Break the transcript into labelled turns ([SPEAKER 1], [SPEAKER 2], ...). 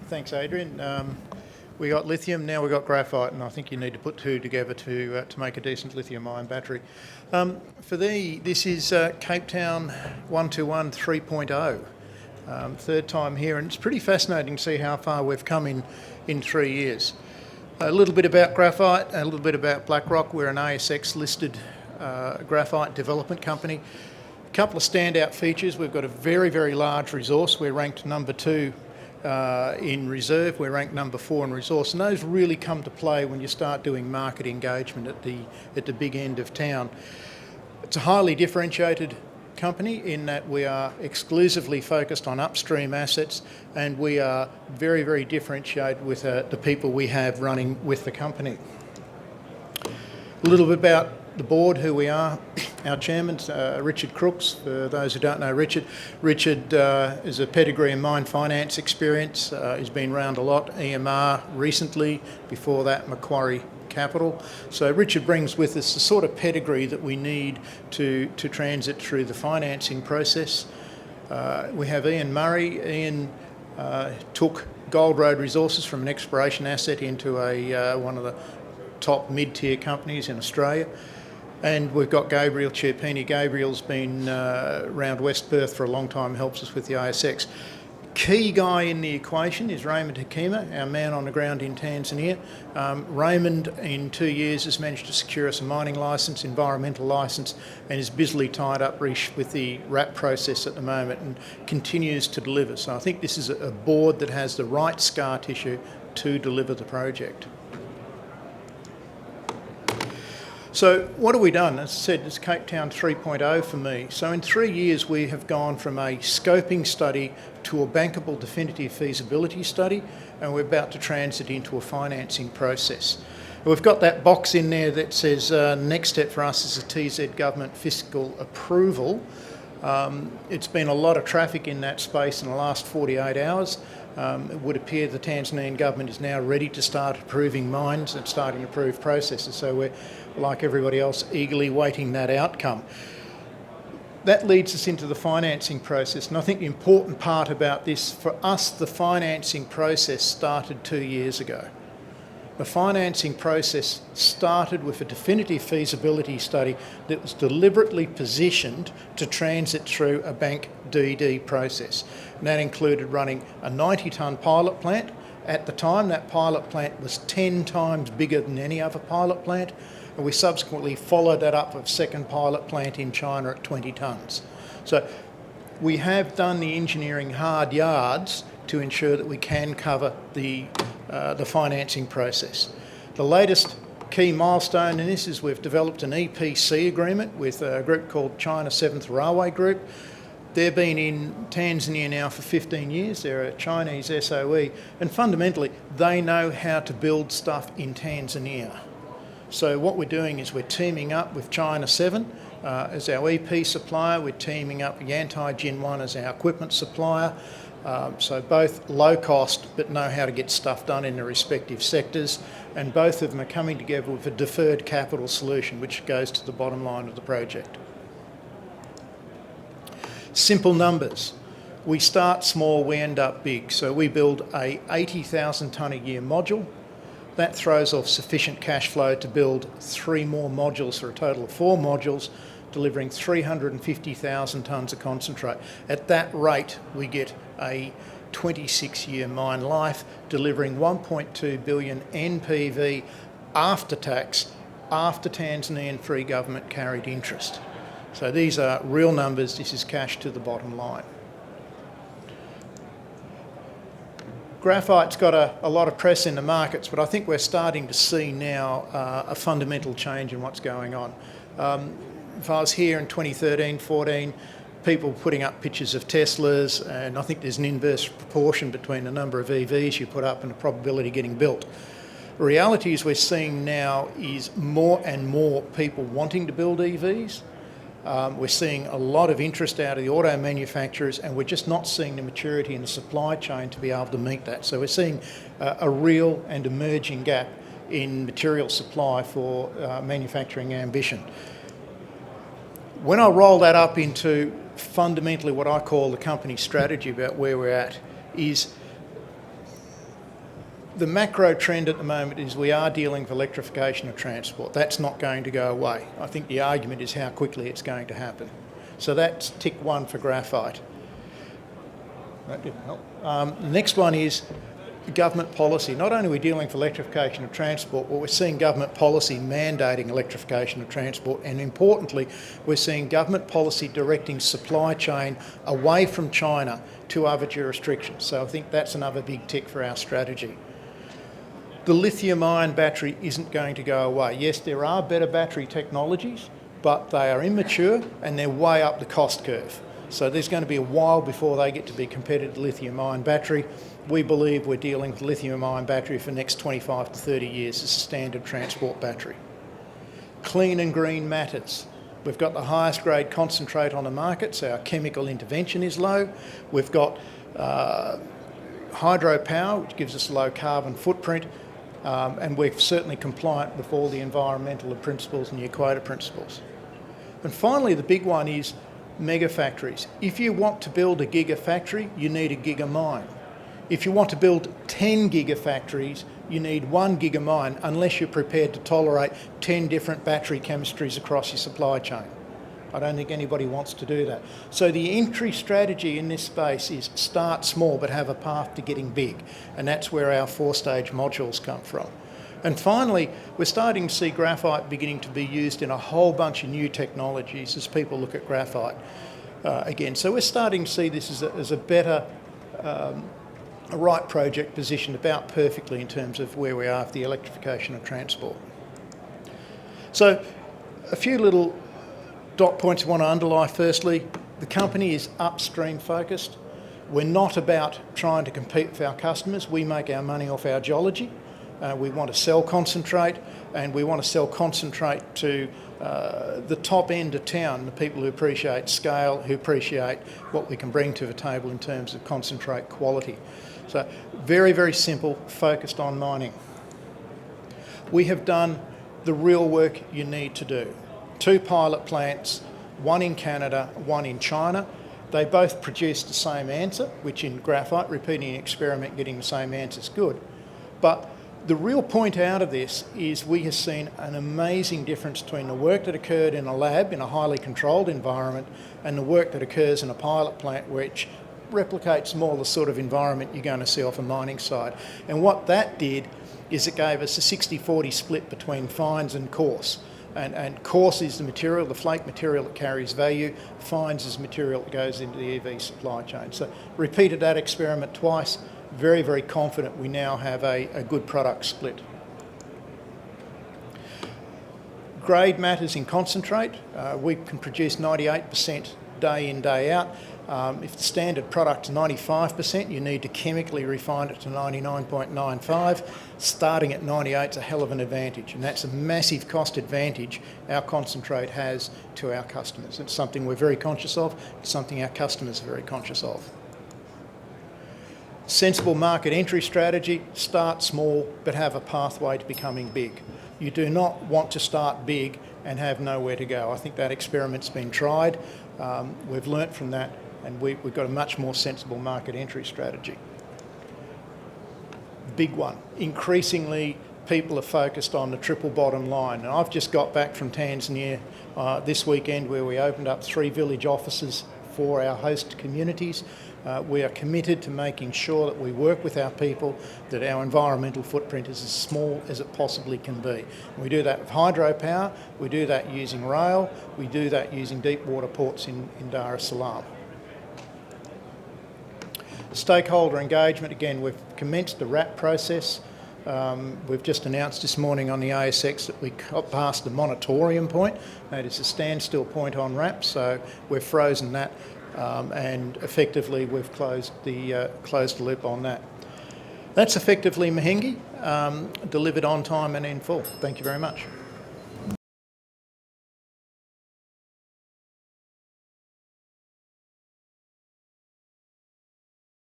[SPEAKER 1] Thanks, Adrian. We got lithium, now we've got graphite, and I think you need to put two together to make a decent lithium-ion battery. This is Cape Town 121 3.0, third time here, and it's pretty fascinating to see how far we've come in 3 years. A little bit about graphite, a little bit about BlackRock. We're an ASX-listed graphite development company. A couple of standout features. We've got a very, very large resource. We're ranked number 2 in reserve. We're ranked number 4 in resource, and those really come to play when you start doing market engagement at the big end of town. It's a highly differentiated company in that we are exclusively focused on upstream assets, and we are very, very differentiated with the people we have running with the company. A little bit about the board, who we are. Our chairman's Richard Crooks. For those who don't know Richard is a pedigree in mine finance experience. He's been around a lot, EMR recently, before that Macquarie Capital. So Richard brings with us the sort of pedigree that we need to transit through the financing process. We have Ian Murray. Ian took Gold Road Resources from an exploration asset into one of the top mid-tier companies in Australia. And we've got Gabriel Chiappini. Gabriel's been around West Perth for a long time, helps us with the ASX. Key guy in the equation is Raymond Hakima, our man on the ground in Tanzania. Raymond, in 2 years, has managed to secure us a mining licence, environmental licence, and is busily tied up with the RAP process at the moment and continues to deliver. So I think this is a board that has the right scar tissue to deliver the project. So what have we done? As I said, it's Cape Town 3.0 for me. So in 3 years, we have gone from a scoping study to a bankable definitive feasibility study, and we're about to transit into a financing process. We've got that box in there that says next step for us is a TZ government fiscal approval. It's been a lot of traffic in that space in the last 48 hours. It would appear the Tanzanian government is now ready to start approving mines and starting to approve processes. So we're, like everybody else, eagerly waiting that outcome. That leads us into the financing process. And I think the important part about this, for us, the financing process started 2 years ago. The financing process started with a definitive feasibility study that was deliberately positioned to transit through a bank DD process. And that included running a 90-tonne pilot plant. At the time, that pilot plant was 10 times bigger than any other pilot plant, and we subsequently followed that up with a second pilot plant in China at 20 tonnes. So we have done the engineering hard yards to ensure that we can cover the financing process. The latest key milestone in this is we've developed an Epc Agreement with a group called China 7th Railway Group. They've been in Tanzania now for 15 years. They're a Chinese SOE, and fundamentally they know how to build stuff in Tanzania. So what we're doing is we're teaming up with China 7 as our EP supplier. We're teaming up with Yantai Jin 1 as our equipment supplier. So both low cost but know how to get stuff done in their respective sectors, and both of them are coming together with a deferred capital solution which goes to the bottom line of the project. Simple numbers. We start small, we end up big. So we build a 80,000 tonne a year module. That throws off sufficient cash flow to build 3 more modules for a total of 4 modules, delivering 350,000 tonnes of concentrate. At that rate, we get a 26-year mine life, delivering 1.2 billion NPV after tax, after Tanzanian free government carried interest. So these are real numbers. This is cash to the bottom line. Graphite's got a lot of press in the markets, but I think we're starting to see now a fundamental change in what's going on. If I was here in 2013, 14, people putting up pictures of Teslas, and I think there's an inverse proportion between the number of EVs you put up and the probability of getting built. The reality is we're seeing now is more and more people wanting to build EVs. We're seeing a lot of interest out of the auto manufacturers, and we're just not seeing the maturity in the supply chain to be able to meet that. So we're seeing a real and emerging gap in material supply for manufacturing ambition. When I roll that up into fundamentally what I call the company strategy about where we're at, is The macro trend at the moment is we are dealing with electrification of transport. That's not going to go away. I think the argument is how quickly it's going to happen. So that's tick one for graphite. That didn't help. The next one is government policy. Not only are we dealing with electrification of transport, but we're seeing government policy mandating electrification of transport, and importantly, we're seeing government policy directing supply chain away from China to other jurisdictions. So I think that's another big tick for our strategy. The lithium-ion battery isn't going to go away. Yes, there are better battery technologies, but they are immature and they're way up the cost curve. So there's going to be a while before they get to be competitive to lithium-ion battery. We believe we're dealing with lithium-ion battery for the next 25 to 30 years as a standard transport battery. Clean and green matters. We've got the highest grade concentrate on the market, so our chemical intervention is low. We've got hydropower, which gives us a low carbon footprint. And we're certainly compliant with all the environmental principles and the Equator principles. And finally, the big one is mega factories. If you want to build a gigafactory, you need a gigamine. If you want to build 10 gigafactories, you need 1 gigamine, unless you're prepared to tolerate 10 different battery chemistries across your supply chain. I don't think anybody wants to do that. So the entry strategy in this space is start small but have a path to getting big, and that's where our 4-stage modules come from. And finally, we're starting to see graphite beginning to be used in a whole bunch of new technologies as people look at graphite again. So we're starting to see this as a better, a right project positioned about perfectly in terms of where we are with the electrification of transport. So a few little dot points I want to underline. Firstly, the company is upstream focused. We're not about trying to compete with our customers. We make our money off our geology. We want to sell concentrate, and we want to sell concentrate to the top end of town, the people who appreciate scale, who appreciate what we can bring to the table in terms of concentrate quality. So very, very simple, focused on mining. We have done the real work you need to do. 2 pilot plants, 1 in Canada, 1 in China. They both produced the same answer, which in graphite, repeating an experiment, getting the same answer is good. But the real point out of this is we have seen an amazing difference between the work that occurred in a lab, in a highly controlled environment, and the work that occurs in a pilot plant, which replicates more the sort of environment you're going to see off a mining site. And what that did is it gave us a 60-40 split between fines and coarse. And coarse is the material, the flake material that carries value. Fines is material that goes into the EV supply chain. So repeated that experiment twice. Very, very confident we now have a good product split. Grade matters in concentrate. We can produce 98% day in, day out. If the standard product is 95%, you need to chemically refine it to 99.95. Starting at 98 is a hell of an advantage, and that's a massive cost advantage our concentrate has to our customers. It's something we're very conscious of. It's something our customers are very conscious of. Sensible market entry strategy, start small but have a pathway to becoming big. You do not want to start big and have nowhere to go. I think that experiment's been tried. We've learnt from that, and we've got a much more sensible market entry strategy. Big one. Increasingly, people are focused on the triple bottom line. And I've just got back from Tanzania this weekend, where we opened up 3 village offices for our host communities. We are committed to making sure that we work with our people, that our environmental footprint is as small as it possibly can be. We do that with hydropower, we do that using rail, we do that using deep water ports in Dar es Salaam. Stakeholder engagement, again, we've commenced the RAP process. We've just announced this morning on the ASX that we got past the moratorium point. That is a standstill point on RAP, so we've frozen that, and effectively we've closed the loop on that. That's effectively Mahenge, delivered on time and in full. Thank you very much.